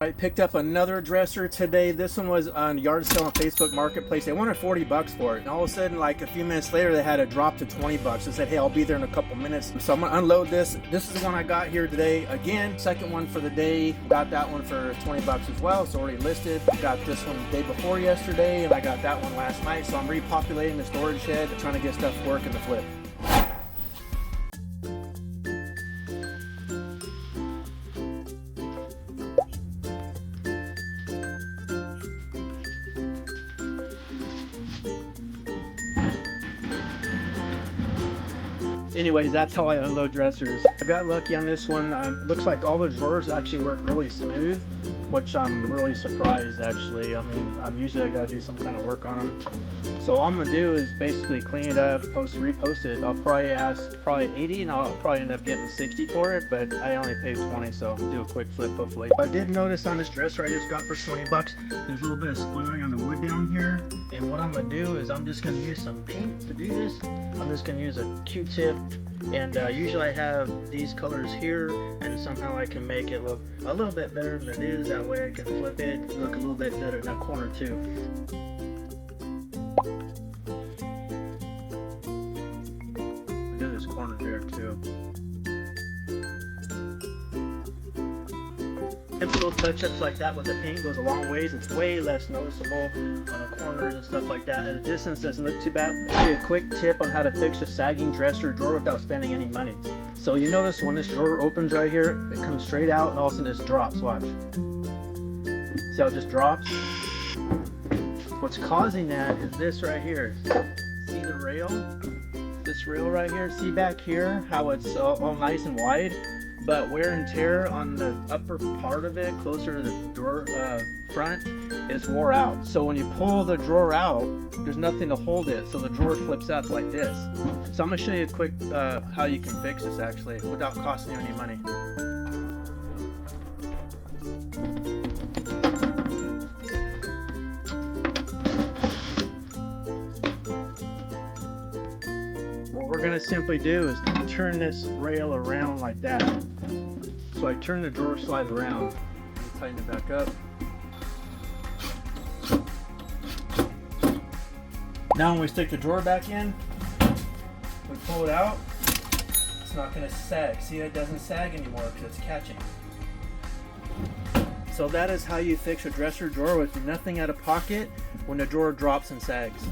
I picked up another dresser today. This one was on yard sale on Facebook Marketplace. They wanted 40 bucks for it. And all of a sudden, like a few minutes later, they had it drop to 20 bucks. I said, hey, I'll be there in a couple minutes. So I'm gonna unload this. This is the one I got here today. Again, second one for the day. Got that one for 20 bucks as well. It's already listed. Got this one the day before yesterday, and I got that one last night. So I'm repopulating the storage shed, trying to get stuff working to flip. Anyways, that's how I unload dressers. I got lucky on this one. Looks like all the drawers actually work really smooth, which I'm really surprised actually. I mean, usually I gotta do some kind of work on them. So all I'm gonna do is basically clean it up, repost it. I'll probably ask 80 and I'll probably end up getting 60 for it, but I only paid 20, so I'll do a quick flip hopefully. I did notice on this dresser I just got for 20 bucks, there's a little bit of splintering on the wood down here. And what I'm gonna do is I'm just gonna use some paint to do this. I'm just gonna use a Q-tip, and usually I have these colors here, and somehow I can make it look a little bit better than it is. That way I can flip it, look a little bit better in that corner too. Do this corner there too. And little touch-ups like that with the paint goes a long ways. It's way less noticeable on the corners and stuff like that. And the distance doesn't look too bad. I'll give you a quick tip on how to fix a sagging dresser drawer without spending any money. So you notice when this drawer opens right here, it comes straight out and all of a sudden it just drops. Watch. See how it just drops? What's causing that is this right here. See the rail? This rail right here? See back here how it's all nice and wide? But wear and tear on the upper part of it, closer to the drawer front, is wore out. So when you pull the drawer out, there's nothing to hold it, so the drawer flips up like this. So I'm gonna show you a quick how you can fix this actually without costing you any money. What we're gonna simply do is turn this rail around like that. So I turn the drawer slide around, tighten it back up. Now when we stick the drawer back in, we pull it out, it's not going to sag. See, it doesn't sag anymore because it's catching. So that is how you fix a dresser drawer with nothing out of pocket when the drawer drops and sags.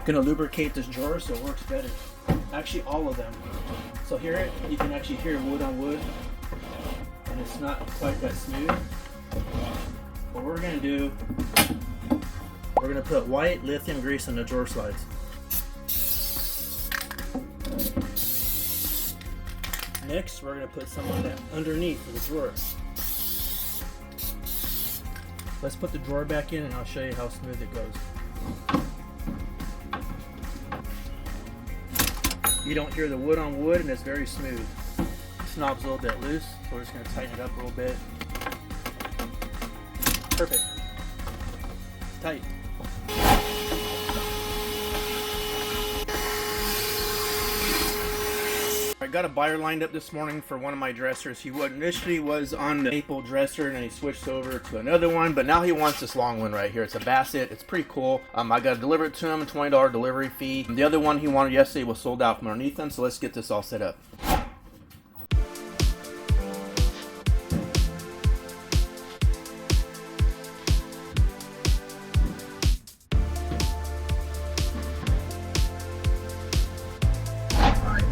Going to lubricate this drawer so it works better. Actually all of them. So here you can actually hear wood on wood. And it's not quite that smooth. What we're going to do, we're going to put white lithium grease on the drawer slides. Next, we're going to put some of that underneath the drawer. Let's put the drawer back in and I'll show you how smooth it goes. You don't hear the wood on wood and it's very smooth. Knob's a little bit loose, so we're just going to tighten it up a little bit. Perfect. It's tight. I got a buyer lined up this morning for one of my dressers. He initially was on the maple dresser and then he switched over to another one, but now he wants this long one right here. It's a Bassett. It's pretty cool. I got to deliver it to him, a $20 delivery fee. The other one he wanted yesterday was sold out from underneath him, so let's get this all set up.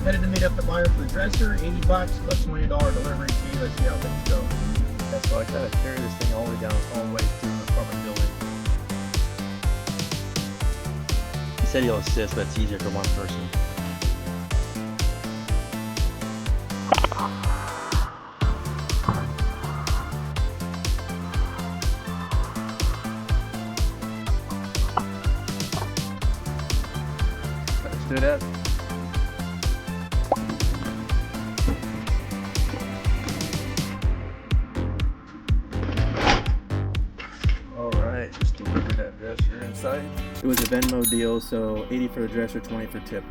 Headed to meet up the buyer for the dresser, 80 bucks plus $20 delivery fee. Let's see how things go. Yeah, so I gotta carry this thing all the way down, all the way through the apartment building. He said he'll assist, but it's easier for one person. Let's do that. Just delivered that dresser inside. It was a Venmo deal, so 80 for the dresser, 20 for tip.